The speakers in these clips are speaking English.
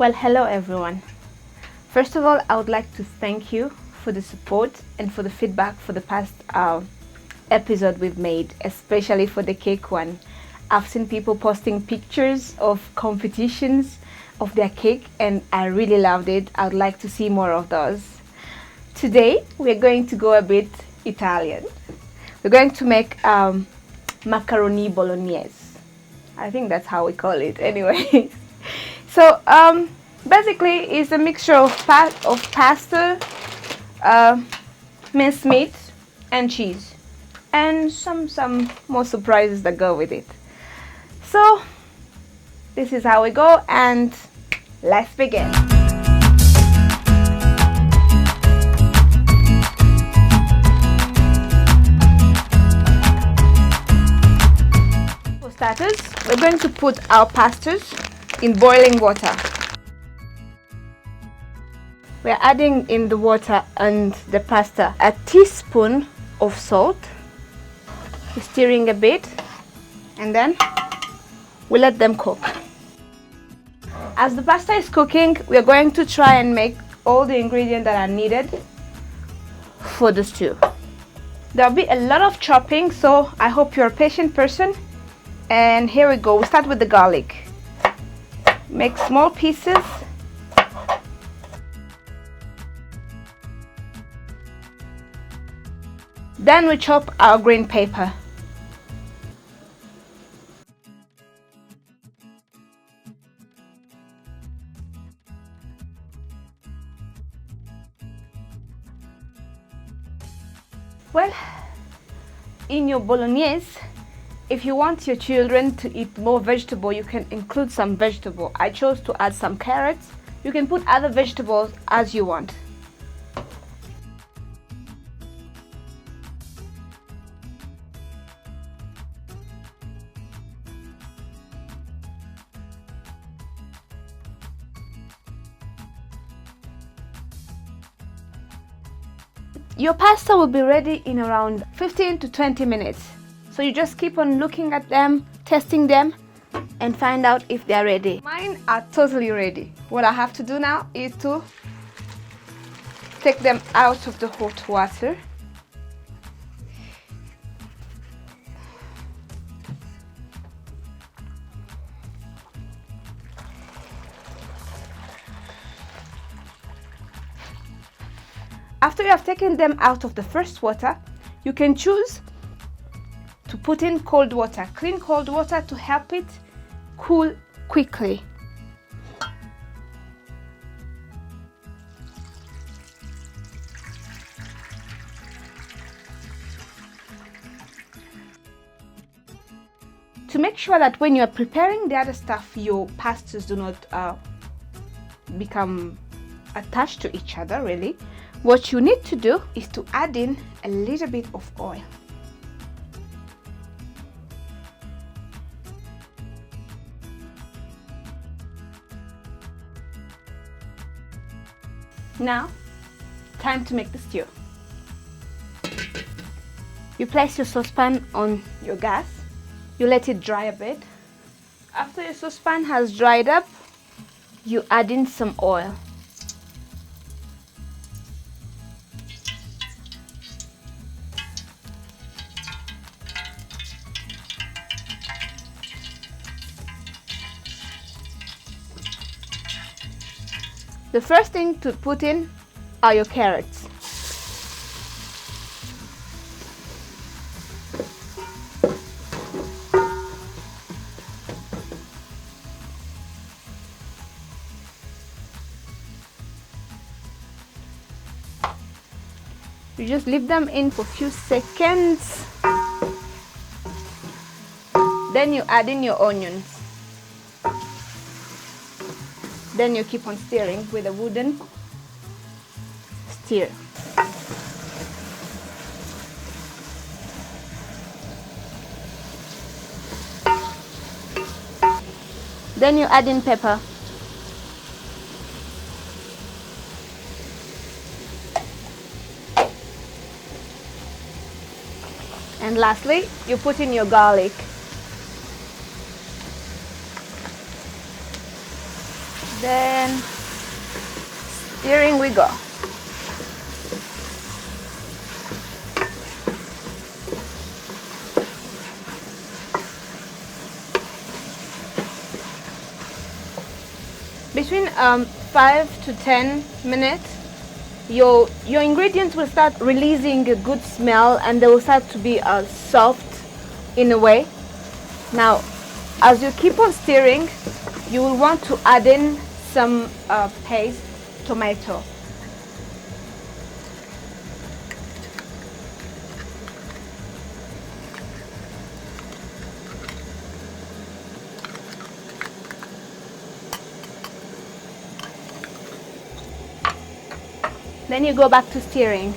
Well, hello everyone. First of all, I would like to thank you for the support and for the feedback for the past episode we've made, especially for the cake one. I've seen people posting pictures of competitions of their cake and I really loved it. I would like to see more of those. Today, we're going to go a bit Italian. We're going to make macaroni bolognese. I think that's how we call it anyway. So basically it's a mixture of pasta, minced meat and cheese, and some more surprises that go with it. So this is how we go, and let's begin. For starters, we're going to put our pastas in boiling water. We're adding in the water and the pasta a teaspoon of salt. We're stirring a bit and then we let them cook. As the pasta is cooking, we're going to try and make all the ingredients that are needed for the stew. There'll be a lot of chopping, so I hope you're a patient person. And here we go. We start with the garlic. Make small pieces. Then we chop our green pepper. Well, in your bolognese, if you want your children to eat more vegetable, you can include some vegetable. I chose to add some carrots. You can put other vegetables as you want. Your pasta will be ready in around 15 to 20 minutes. So you just keep on looking at them, testing them, and find out if they're ready. Mine are totally ready. What I have to do now is to take them out of the hot water. After you have taken them out of the first water, you can choose to put in cold water, clean cold water, to help it cool quickly. To make sure that when you are preparing the other stuff, your pastas do not become attached to each other, really, what you need to do is to add in a little bit of oil. Now, time to make the stew. You place your saucepan on your gas. You let it dry a bit. After your saucepan has dried up, you add in some oil. The first thing to put in are your carrots. You just leave them in for a few seconds. Then you add in your onions. Then you keep on stirring with a wooden stir. Then you add in pepper. And lastly, you put in your garlic. Then stirring we go. Between 5 to 10 minutes, your ingredients will start releasing a good smell and they will start to be soft in a way. Now, as you keep on stirring, you will want to add in some paste tomato. Then you go back to stirring.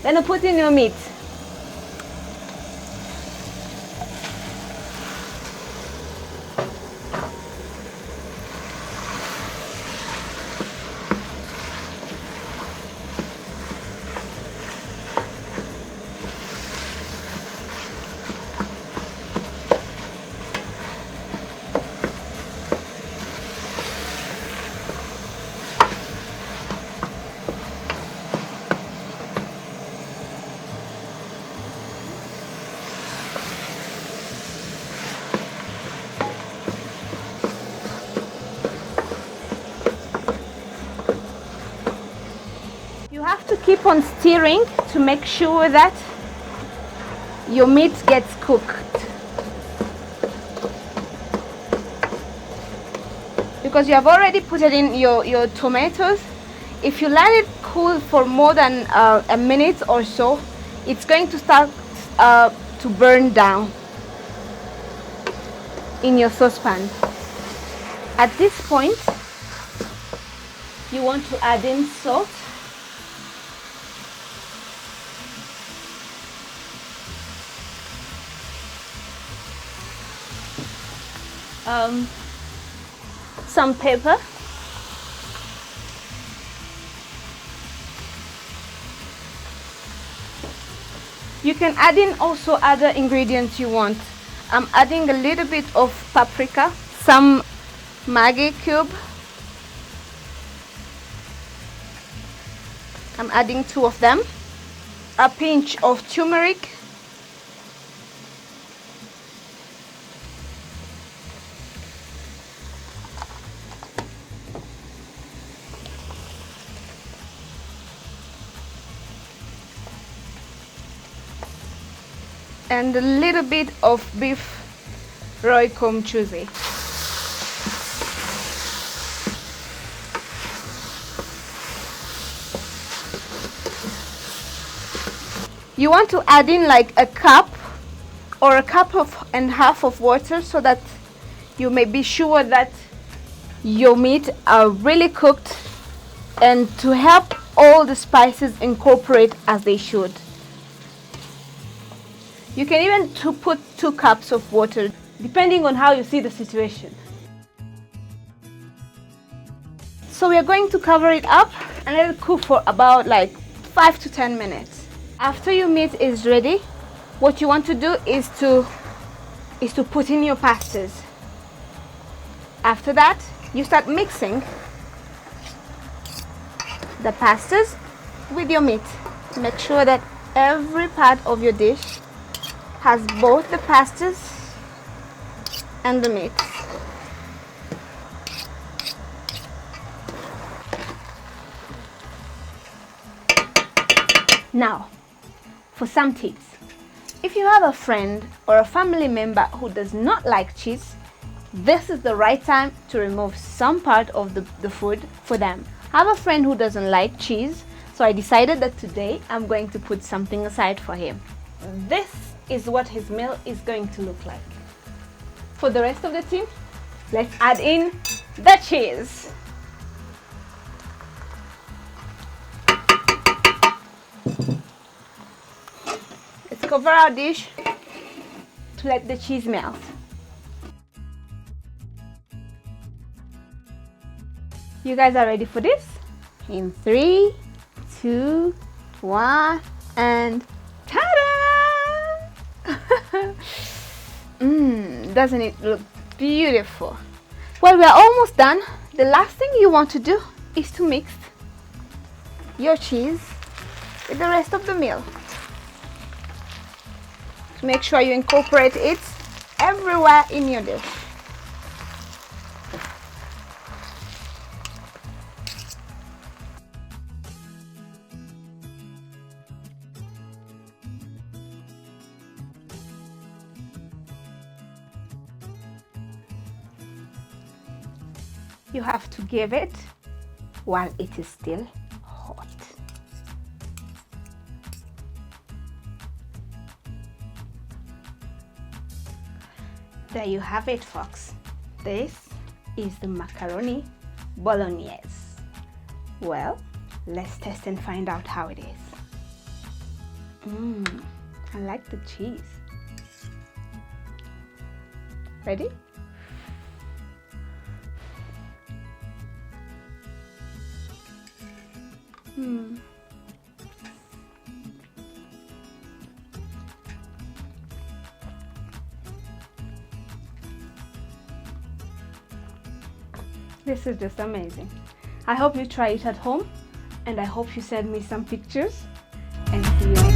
Then you put in your meat. You have to keep on stirring to make sure that your meat gets cooked. Because you have already put it in your tomatoes, if you let it cool for more than a minute or so, it's going to start to burn down in your saucepan. At this point, you want to add in salt. Some pepper, you can add in also other ingredients you want. I'm adding a little bit of paprika, some Maggi cube, I'm adding 2 of them, a pinch of turmeric, and a little bit of beef Roycombe cheesy. You want to add in like a cup or a cup and half of water so that you may be sure that your meat are really cooked and to help all the spices incorporate as they should. You can even put 2 cups of water, depending on how you see the situation. So we are going to cover it up and let it cook for about like 5 to 10 minutes. After your meat is ready, what you want to do is to put in your pastas. After that, you start mixing the pastas with your meat. Make sure that every part of your dish has both the pastas and the meat. Now, for some tips. If you have a friend or a family member who does not like cheese, this is the right time to remove some part of the food for them. I have a friend who doesn't like cheese, so I decided that today I'm going to put something aside for him. This is what his meal is going to look like. For the rest of the team, let's add in the cheese. Let's cover our dish to let the cheese melt. You guys are ready for this? In 3, 2, 1, and ta-da! Doesn't it look beautiful? Well, we're almost done. The last thing you want to do is to mix your cheese with the rest of the meal. To make sure you incorporate it everywhere in your dish. You have to give it while it is still hot. There you have it, folks. This is the macaroni bolognese. Well, let's test and find out how it is. I like the cheese. Ready? This is just amazing. I hope you try it at home, and I hope you send me some pictures, and see you